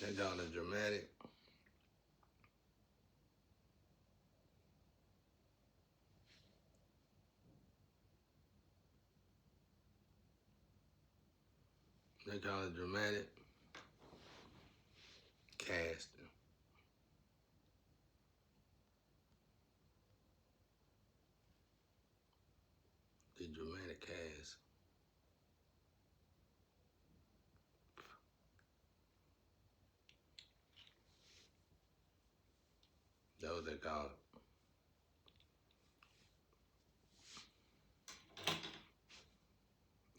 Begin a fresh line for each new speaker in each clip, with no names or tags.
They call it dramatic. They call it dramatic casting. The dramatic cast. That's what they call it.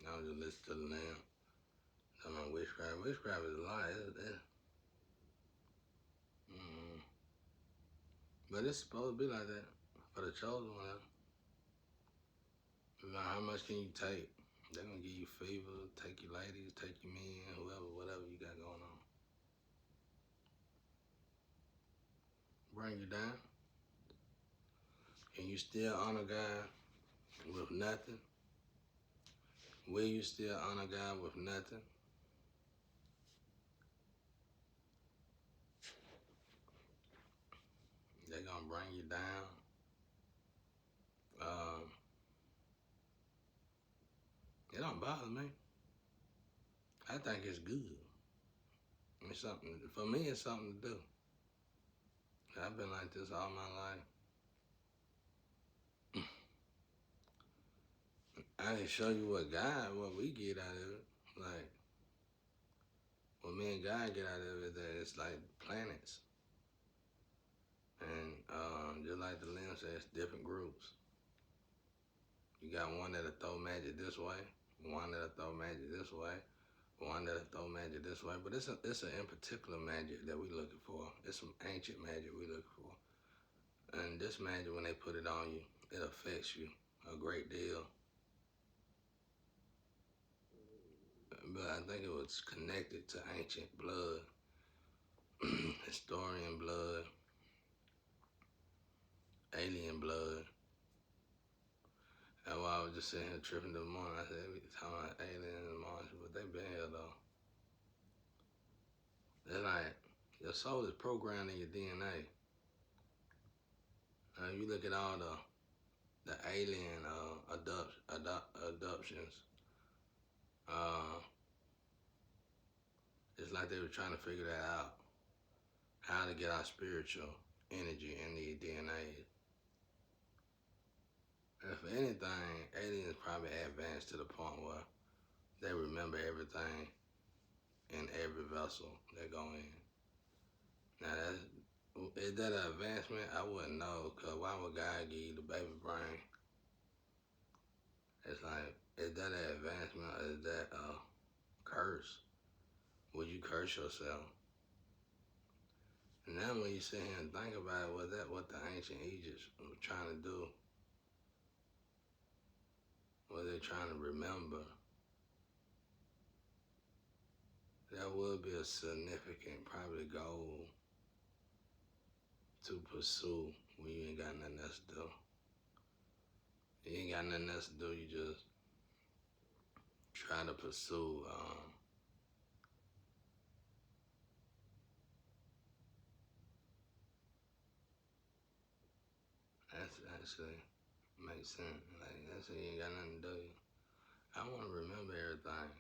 I was just listening to the name. Talking about witchcraft. Witchcraft is a lie. Mm. But it's supposed to be like that for the chosen one. How much can you take? They're gonna give you fever, take your ladies, take your men, whoever, whatever you got going on. Bring you down. Can you still honor God with nothing? Will you still honor God with nothing? They're gonna bring you down. Um, it don't bother me. I think it's good. It's something for me. It's something to do. I've been like this all my life. I can show you what we get out of it. Like, what me and God get out of it, that it's like planets. And just like the limb says, different groups. You got one that'll throw magic this way, one that'll throw magic this way, one that'll throw magic this way. But it's an in particular magic that we looking for. It's some ancient magic we looking for. And this magic, when they put it on you, it affects you a great deal. But I think it was connected to ancient blood, historian blood, alien blood. That's why I was just sitting here tripping this morning. I said, we talking about aliens and Martians, but they been here though. They're like, your soul is programmed in your DNA. You look at all the alien adoptions. It's like they were trying to figure that out. How to get our spiritual energy in the DNA. If anything, aliens probably advanced to the point where they remember everything in every vessel they go in. Now, is that an advancement? I wouldn't know, because why would God give you the baby brain? It's like, is that an advancement or is that a curse? Would you curse yourself? And now when you sit here and think about it, was that what the ancient Egypts were trying to do? Was they trying to remember? That would be a significant, probably, goal to pursue when you ain't got nothing else to do. You ain't got nothing else to do, you just try to pursue that's actually makes sense. Like, that's you ain't got nothing to do. I want to remember everything.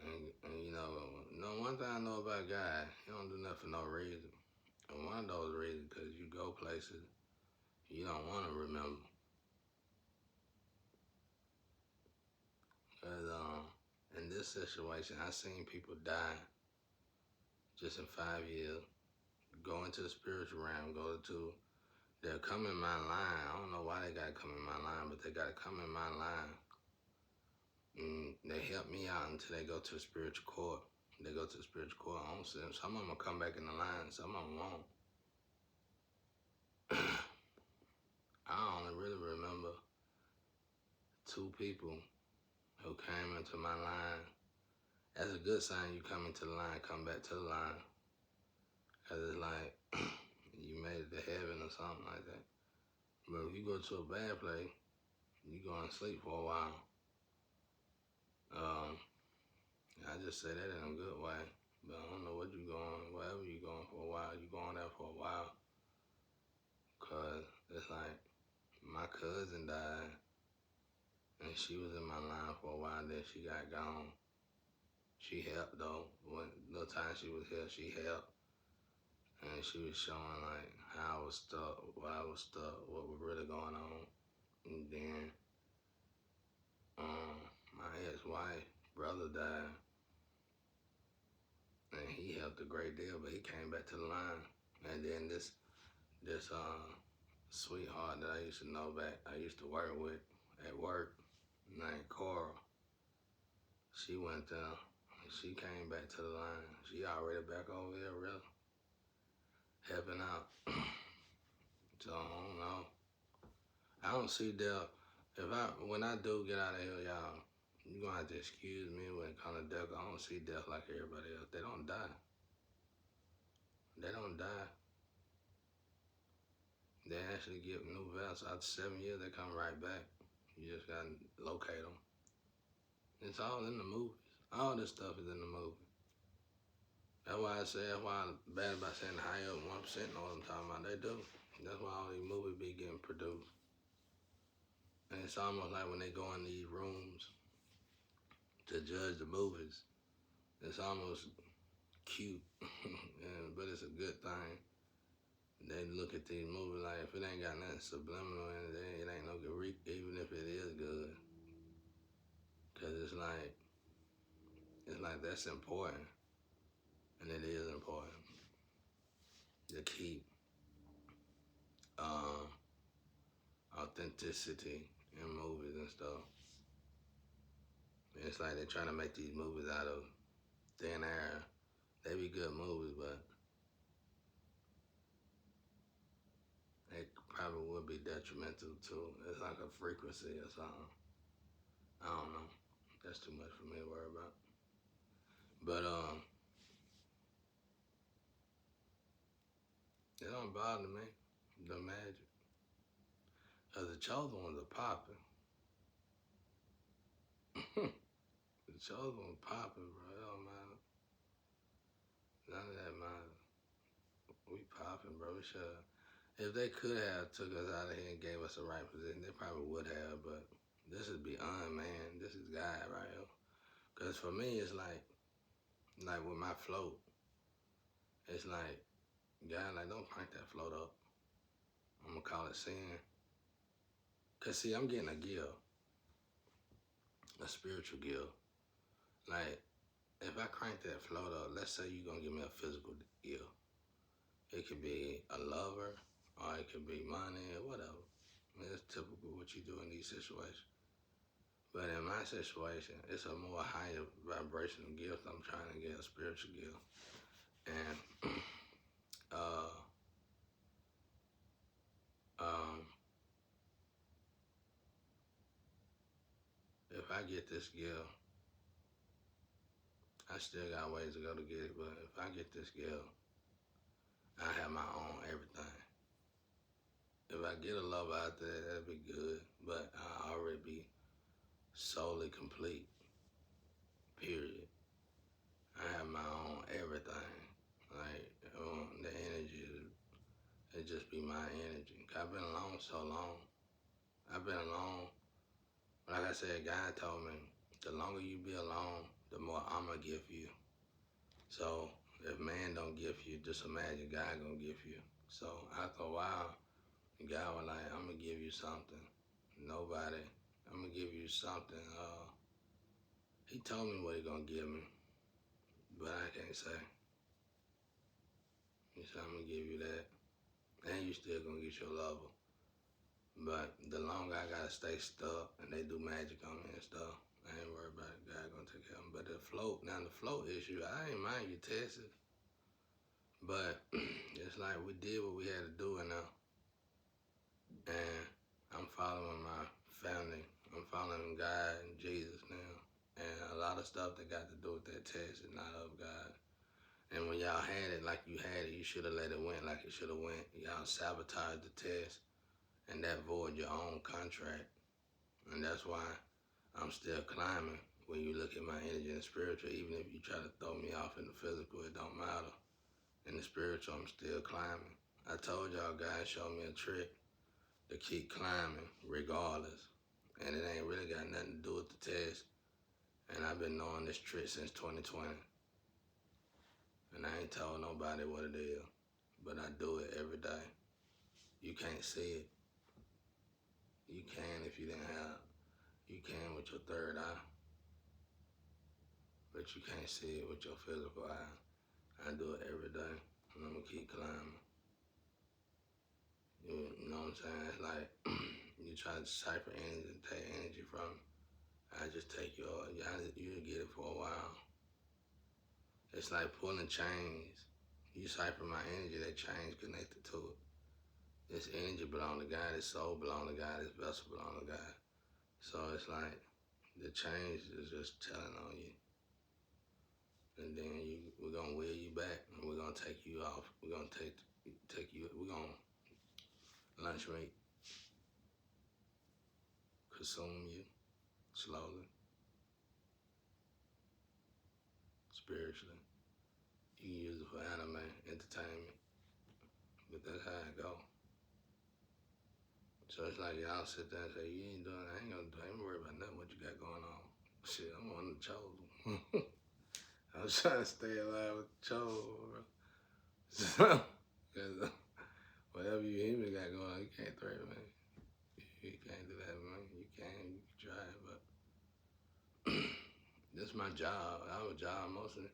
And you know, one thing I know about God, he don't do nothing for no reason. And one of those reasons, because you go places you don't want to remember. Because in this situation, I seen people die just in 5 years, go into the spiritual realm, they'll come in my line. I don't know why they got to come in my line, but they got to come in my line. And they help me out until they go to the spiritual court. They go to the spiritual court. I don't see them. Some of them will come back in the line. Some of them won't. I only really remember 2 people who came into my line. That's a good sign you come into the line, come back to the line. Because it's like you made it to heaven or something like that. But if you go to a bad place, you go and sleep for a while. I just say that in a good way. But I don't know what you going, wherever you going for a while, you going there for a while. Cause it's like my cousin died and she was in my line for a while, then she got gone. She helped though. When the time she was here, she helped. And she was showing like how I was stuck, why I was stuck, what was really going on. And then my ex-wife brother died, and he helped a great deal, but he came back to the line. And then this sweetheart that I used to know back, I used to work with at work, named Cora. She went there. She came back to the line. She already back over here, really helping out. So I don't know. I don't see death. When I do get out of here, y'all, you gonna have to excuse me when it comes to death. I don't see death like everybody else. They don't die. They don't die. They actually get new vessels. After 7 years, they come right back. You just gotta locate them. It's all in the movies. All this stuff is in the movie. That's why I say, that's why I'm bad about saying high up 1% know what I'm talking about. They do. That's why all these movies be getting produced. And it's almost like when they go in these rooms to judge the movies, it's almost cute, but it's a good thing. They look at these movies like if it ain't got nothing subliminal in it, it ain't no good, even if it is good. Cause it's like that's important, and it is important to keep authenticity in movies and stuff. And it's like they're trying to make these movies out of thin air. They be good movies, but it probably would be detrimental to. It's like a frequency or something. I don't know. That's too much for me to worry about. But it don't bother me. The magic. Cause the chosen ones are popping. The chosen ones popping, bro. It don't matter. None of that matters. We popping, bro. We should. If they could have took us out of here and gave us the right position, they probably would have. But this is beyond man. This is God right here. Cause for me, it's like with my float, it's like God, like don't crank that float up. I'm gonna call it sin. Cause see, I'm getting a gift, a spiritual gift. Like if I crank that float up, let's say you're gonna give me a physical gift. It could be a lover, or it could be money, or whatever. I mean, it's typical what you do in these situations. But in my situation, it's a more higher vibrational gift. I'm trying to get a spiritual gift. And uh, um, if I get this gift, I still got ways to go to get it. But if I get this gift, I have my own everything. If I get a love out there, that'd be good. But I already be solely complete. Period. I have my own everything. Like the energy, it just be my energy. I've been alone so long. I've been alone. Like I said, God told me, the longer you be alone, the more I'ma give you. So if man don't give you, just imagine God gonna give you. So after a while, God was like, I'm gonna give you something. Nobody, I'm gonna give you something. He told me what he gonna give me, but I can't say. He said, I'm gonna give you that, and you still gonna get your lover. But the longer I gotta stay stuck, and they do magic on me and stuff, I ain't worried about it. God gonna take care of me. But the float issue, I ain't mind you tested. But it's like we did what we had to do enough. And I'm following my family. I'm following God and Jesus now. And a lot of stuff that got to do with that test is not of God. And when y'all had it like you had it, you should have let it went like it should have went. Y'all sabotaged the test, and that void your own contract. And that's why I'm still climbing. when you look at my energy in the spiritual, even if you try to throw me off in the physical, it don't matter. In the spiritual, I'm still climbing. I told y'all guys, show me a trick to keep climbing regardless. And it ain't really got nothing to do with the test. And I've been knowing this trick since 2020. And I ain't told nobody what it is. But I do it every day. You can't see it. You can if you didn't have. You can with your third eye. But you can't see it with your physical eye. I do it every day. And I'm going to keep climbing. You know what I'm saying? It's like you try to cipher energy and take energy from it. I just take yours. You get it for a while. It's like pulling chains. You cipher my energy, that chain's connected to it. This energy belong to God, this soul belong to God, this vessel belong to God. So it's like the chains is just telling on you. And then we're gonna wheel you back and we're gonna take you off. We're gonna take you, we're gonna lunch meat, consume you slowly, spiritually. You can use it for anime, entertainment, but that's how it go. So it's like y'all sit there and say, you ain't doing, I ain't gonna do, I ain't worried about nothing what you got going on. Shit, I'm one of the chosen. I was trying to stay alive with the chosen, bro. So, cause whatever you even got going on, you can't threaten me. You can't do that, man. You can try it, but this is my job. Our job, mostly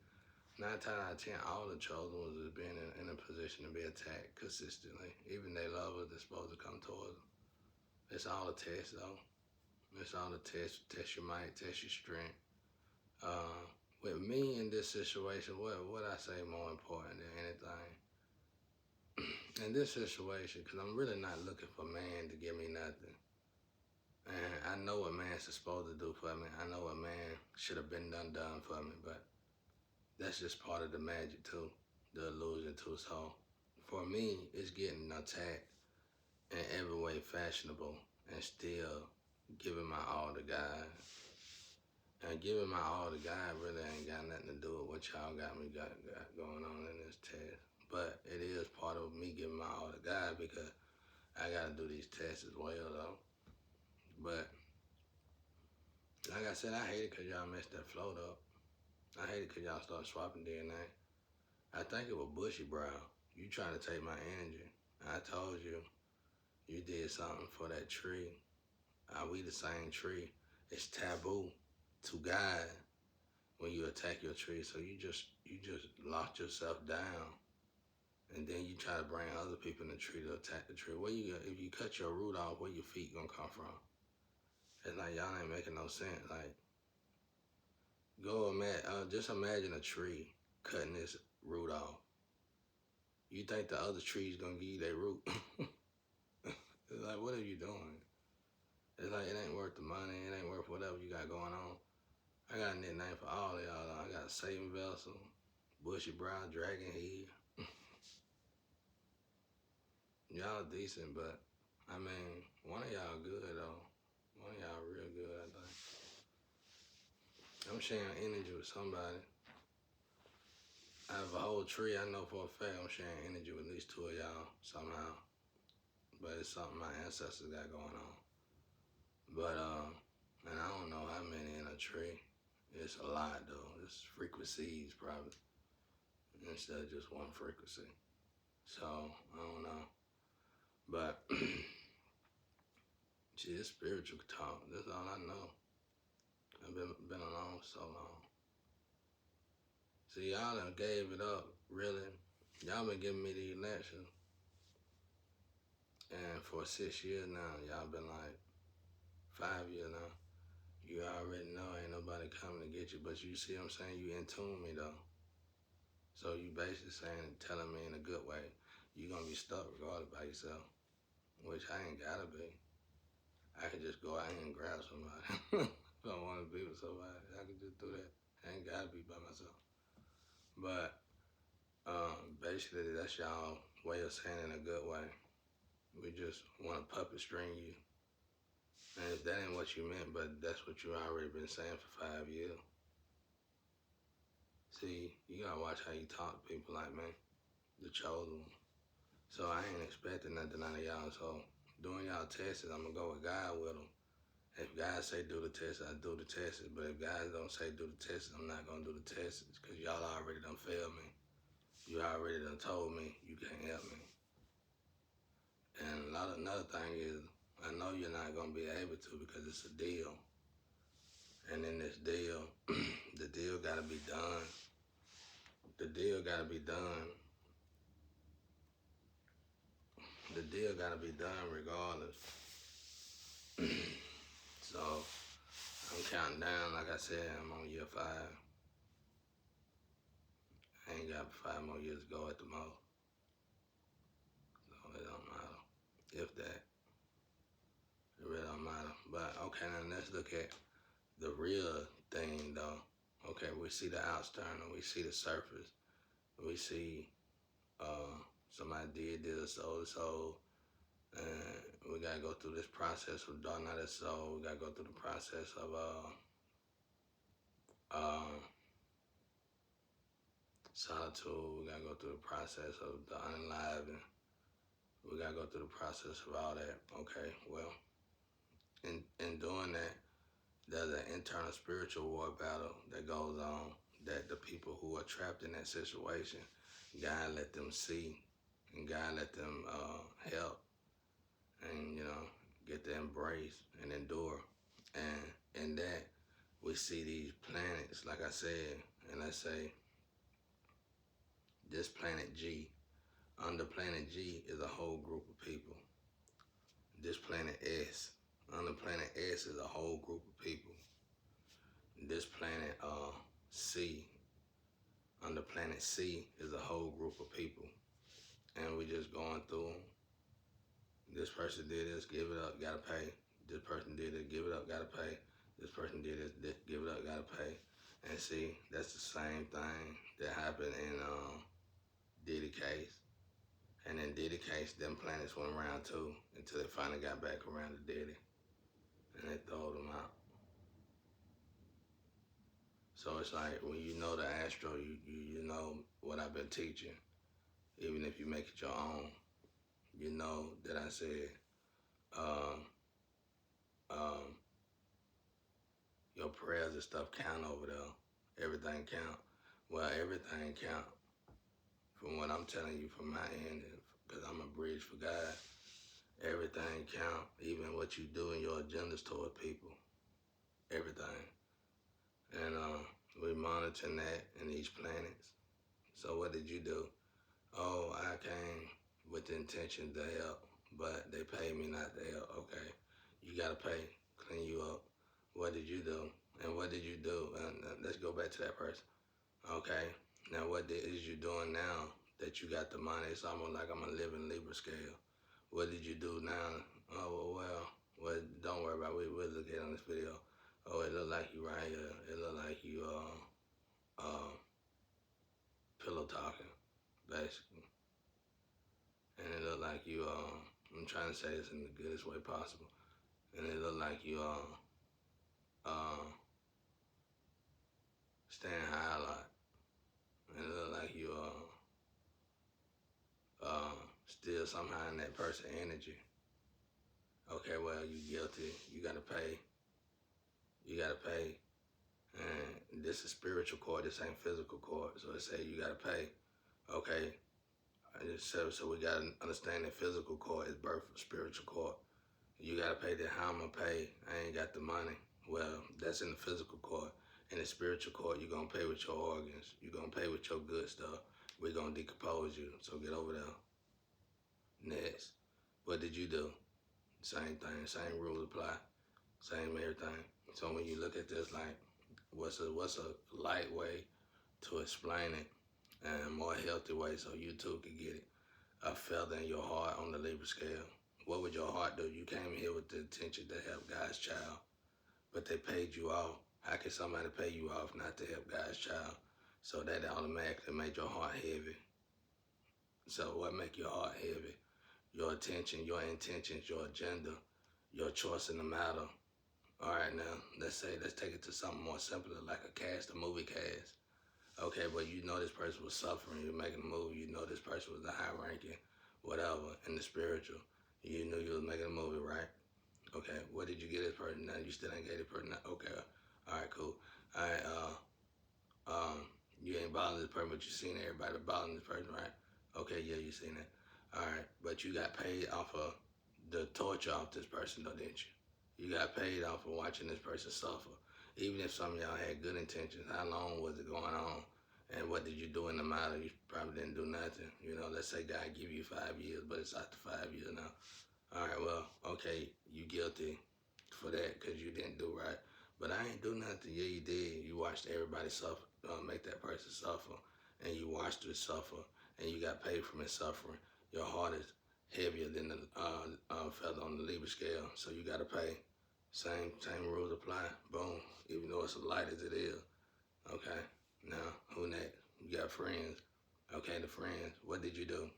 9 times out of 10, all the chosen ones is being in a position to be attacked consistently. Even they lovers, they're supposed to come towards them. It's all a test, though. It's all a test. Test your might, test your strength. With me in this situation, what I say more important than anything? In this situation, because I'm really not looking for man to give me nothing. And I know what man's supposed to do for me. I know what man should have been done for me, but that's just part of the magic too, the illusion too. So for me, it's getting attacked in every way fashionable and still giving my all to God. And giving my all to God really ain't got nothing to do with what y'all got going on in this test. But it is part of me giving my all to God because I got to do these tests as well, though. But like I said, I hate it because y'all messed that float up. I hate it because y'all started swapping DNA. I think it was Bushy Brow. You trying to take my energy. I told you, you did something for that tree. We the same tree. It's taboo to God when you attack your tree. So you just locked yourself down. And then you try to bring other people in the tree to attack the tree. If you cut your root off, where your feet gonna come from? It's like y'all ain't making no sense. Like, just imagine a tree cutting its root off. You think the other tree's gonna give you their root? It's like, what are you doing? It's like, it ain't worth the money. It ain't worth whatever you got going on. I got a nickname for all of y'all. I got Satan Vessel, Bushy Brow, Dragon Head. Y'all decent, but I mean, one of y'all good though. One of y'all real good, I think. I'm sharing energy with somebody. Out of a whole tree, I know for a fact I'm sharing energy with at least 2 of y'all somehow. But it's something my ancestors got going on. But and I don't know how many in a tree. It's a lot though. It's frequencies probably instead of just one frequency. So I don't know. But see, it's spiritual talk. That's all I know. I've been alone so long. See, y'all done gave it up, really. Y'all been giving me the election. And for 6 years now, y'all been like 5 years now. You already know ain't nobody coming to get you, but you see what I'm saying? You in tune me though. So you basically telling me in a good way, you gonna be stuck regardless by yourself, which I ain't gotta be. I could just go out here and grab somebody. If I want to be with somebody, I can just do that. I ain't gotta be by myself. But basically, that's y'all way of saying it in a good way. We just want to puppet string you And if that ain't what you meant, but that's what you already been saying for 5 years. See, you gotta watch how you talk to people like me, the chosen one. So I ain't expecting nothing out of y'all. So doing y'all tests, I'm gonna go with God with them. If God say do the test, I do the test. But if God don't say do the test, I'm not gonna do the test because y'all already done failed me. You already done told me you can't help me. And another thing is, I know you're not gonna be able to because it's a deal. And in this deal, the deal gotta be done. The deal gotta be done. The deal gotta be done regardless. So I'm counting down. Like I said, I'm on year 5. I ain't got 5 more years to go at the most. So it don't matter. If that, it really don't matter. But okay, now let's look at the real thing though. Okay, we see the external, we see the surface, we see somebody did this, so, and we gotta go through this process of darting out his soul. We gotta go through the process of solitude. We gotta go through the process of the unenlivened. We gotta go through the process of all that. Okay, well, in doing that, there's an internal spiritual war battle that goes on that the people who are trapped in that situation, God let them see, and God let them help, and get to embrace and endure. And in that, we see these planets, like I said, and let's say this planet G. Under planet G is a whole group of people. This planet S. Under planet S is a whole group of people. This planet C. Under planet C is a whole group of people. And we just going through them. This person did this, give it up, gotta pay. This person did it, give it up, gotta pay. This person did this, give it up, gotta pay. And see, that's the same thing that happened in Diddy case. And in Diddy case, them planets went around too until they finally got back around to Diddy. And they throwed them out. So it's like when you know the astro, you know what I've been teaching. Even if you make it your own, you know that I said um, um, your prayers and stuff count over there. Everything count. Well, everything count from what I'm telling you from my end, because I'm a bridge for God. Everything count, even what you do in your agendas toward people. Everything. And we monitoring that in each planets. So what did you do? Oh, I came with the intention to help, but they paid me not to help. Okay, you gotta pay, clean you up. What did you do? And what did you do? And let's go back to that person. Okay, now what is you doing now that you got the money? It's almost like I'm a living Libra scale. What did you do now? Oh, well, don't worry about it. We'll look at it on this video. Oh, it look like you right here. It look like you pillow talking, basically. And it look like you I'm trying to say this in the goodest way possible. And it look like you staying high a lot. And it look like you still somehow in that person energy. Okay, well, you guilty. You gotta pay. You gotta pay. And this is spiritual court. This ain't physical court. So it say you gotta pay. Okay. So we gotta understand that physical court is birth of spiritual court. You gotta pay that. How I'm gonna pay? I ain't got the money. Well, that's in the physical court. In the spiritual court, you're gonna pay with your organs. You're gonna pay with your good stuff. We're gonna decompose you. So get over there. Next. What did you do? Same thing. Same rules apply. Same everything. So when you look at this, like, what's a light way to explain it and a more healthy way so you too can get it? A feather in your heart on the Libra scale. What would your heart do? You came here with the intention to help God's child, but they paid you off. How can somebody pay you off not to help God's child? So that automatically made your heart heavy. So what make your heart heavy? Your attention, your intentions, your agenda. your choice in the matter. All right, now let's take it to something more simpler, like a cast, a movie cast. Okay, but you know this person was suffering. You're making a movie. You know this person was the high ranking, whatever, in the spiritual. You knew you was making a movie, right? Okay, what did you get this person? Now you still ain't get this person. Okay, all right, cool. All right, you ain't bothering this person, but you seen everybody bothering this person, right? Okay, yeah, you seen it. All right, but you got paid off of the torture off this person, though, didn't you? You got paid off of watching this person suffer. Even if some of y'all had good intentions, how long was it going on? And what did you do in the matter? You probably didn't do nothing. You know, let's say God give you 5 years, but it's after 5 years now. All right, well, okay, you guilty for that because you didn't do right. But I ain't do nothing. Yeah, you did. You watched everybody suffer, make that person suffer, and you watched her suffer, and you got paid from his suffering. Your heart is heavier than the feather on the Libra scale, so you got to pay. Same rules apply. Boom. Even though it's as light as it is. Okay. Now, who next? You got friends. Okay, the friends. What did you do?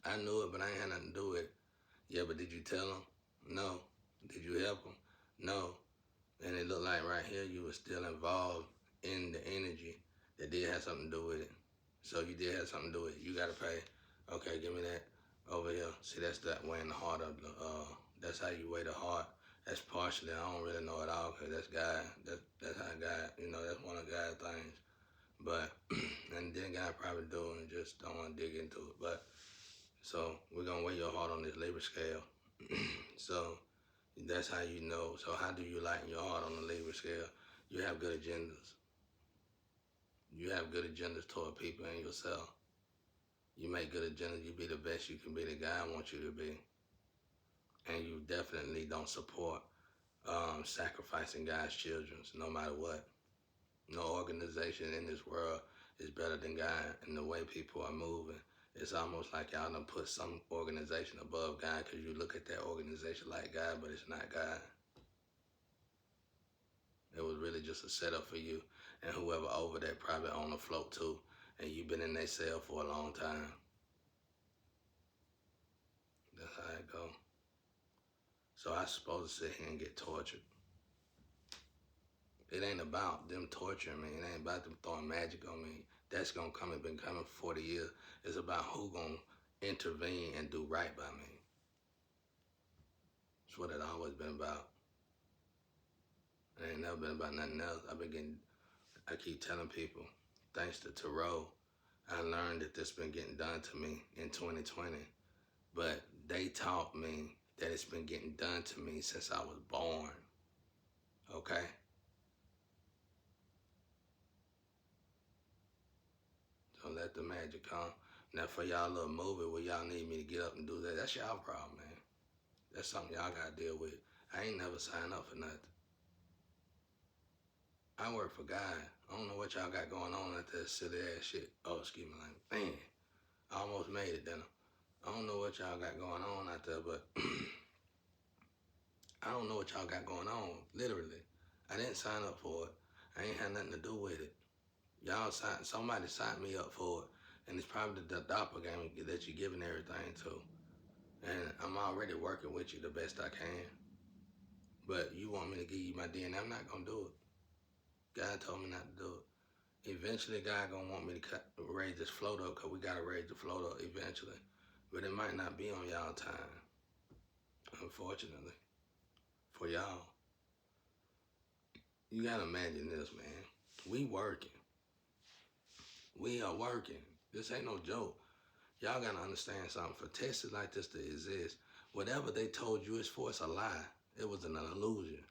I knew it, but I ain't had nothing to do with it. Yeah, but did you tell them? No. Did you help them? No. And it looked like right here you were still involved in the energy that did have something to do with it. So you did have something to do with it. You gotta pay. Okay, give me that over here. See, that's that weighing the heart of the. That's how you weigh the heart. That's partially. I don't really know it all because that's God. That's how God. You know, that's one of God's things. But and then God probably do and just don't want to dig into it. But so we're gonna weigh your heart on this Libra scale. So that's how you know. So how do you lighten your heart on the Libra scale? You have good agendas. You have good agendas toward people and yourself. You make good agendas. You be the best you can be that God wants you to be. And you definitely don't support sacrificing God's children, no matter what. No organization in this world is better than God. And the way people are moving, it's almost like y'all done put some organization above God because you look at that organization like God, but it's not God. It was really just a setup for you and whoever over there probably on the float too. And you've been in their cell for a long time. That's how it go. So I supposed to sit here and get tortured. It ain't about them torturing me. It ain't about them throwing magic on me. That's gonna come and been coming for 40 years. It's about who gonna intervene and do right by me. That's what it always been about. It ain't never been about nothing else. I keep telling people, thanks to Tarot, I learned that this been getting done to me in 2020. But they taught me that it's been getting done to me since I was born. Okay? So let the magic come. Now for y'all little movie where y'all need me to get up and do that, that's y'all problem, man. That's something y'all gotta deal with. I ain't never signed up for nothing. I work for God. I don't know what y'all got going on at that silly ass shit. Oh, excuse me, like, man, I almost made it, then. I don't know what y'all got going on out there, but I don't know what y'all got going on, literally. I didn't sign up for it. I ain't had nothing to do with it. Somebody signed me up for it, and it's probably the doppelganger that you're giving everything to. And I'm already working with you the best I can. But you want me to give you my DNA, I'm not gonna do it. God told me not to do it. Eventually, God gonna want me to raise this float up, because we gotta raise the float up eventually. But it might not be on y'all time, unfortunately, for y'all. You gotta imagine this, man. We working. We are working. This ain't no joke. Y'all gotta understand something. For tests like this to exist, whatever they told you it's for, it's a lie. It was an illusion.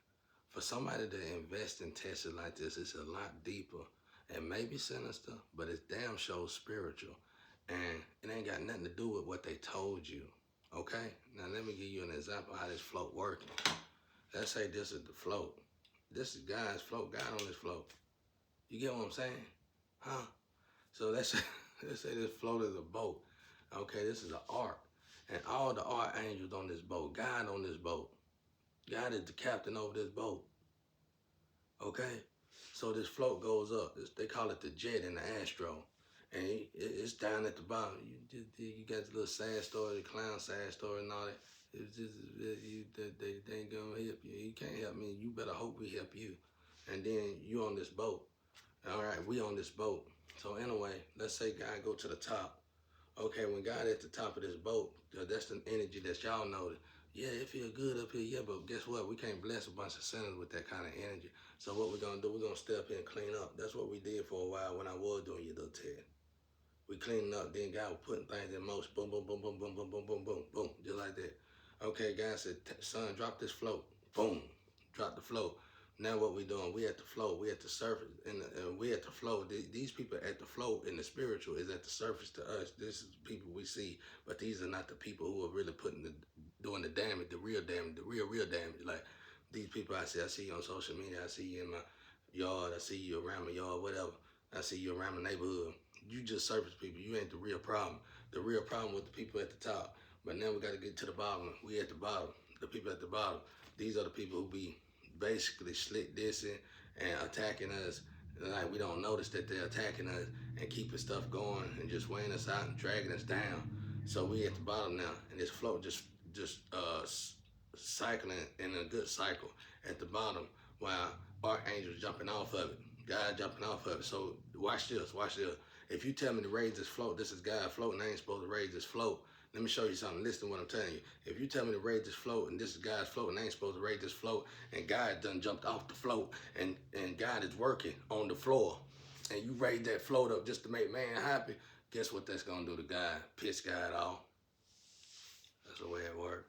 For somebody to invest in tests like this, it's a lot deeper and maybe sinister, but it's damn sure spiritual. And it ain't got nothing to do with what they told you. Okay? Now let me give you an example of how this float working. Let's say this is the float. This is God's float, God on this float. You get what I'm saying? Huh? So let's say this float is a boat. Okay, this is an ark. And all the archangels on this boat, God on this boat. God is the captain over this boat. Okay? So this float goes up. They call it the jet in the Astro. And it's down at the bottom. You got the little sad story, the clown sad story and all that. It's just they ain't gonna help you. You can't help me. You better hope we help you. And then you on this boat. All right, we on this boat. So anyway, let's say God go to the top. Okay, when God at the top of this boat, that's the energy that y'all know. Yeah, it feel good up here. Yeah, but guess what? We can't bless a bunch of sinners with that kind of energy. So what we're gonna do? We're gonna step in and clean up. That's what we did for a while when I was doing your little Ted. We cleaning up, then God was putting things in motion. Boom, boom, boom, boom, boom, boom, boom, boom, boom, boom, just like that. Okay, God said, son, drop this float. Boom, drop the float. Now what we doing? We at the float. We at the surface, and we at the float. These people at the float in the spiritual is at the surface to us. This is people we see, but these are not the people who are really doing the damage, the real damage, the real damage. Like these people I see you on social media. I see you in my yard. I see you around my yard, whatever. I see you around my neighborhood. You just surface people. You ain't the real problem. The real problem with the people at the top. But now we got to get to the bottom. We at the bottom. The people at the bottom. These are the people who be basically slick dissing and attacking us. Like we don't notice that they're attacking us and keeping stuff going and just weighing us out and dragging us down. So we at the bottom now, and this float just cycling in a good cycle at the bottom while archangels jumping off of it. God jumping off of it. So watch this. Watch this. If you tell me to raise this float, this is God floating, I ain't supposed to raise this float. Let me show you something. Listen to what I'm telling you. If you tell me to raise this float and this is God's float and I ain't supposed to raise this float and God done jumped off the float and God is working on the floor and you raise that float up just to make man happy, guess what that's going to do to God? Piss God off. That's the way it works.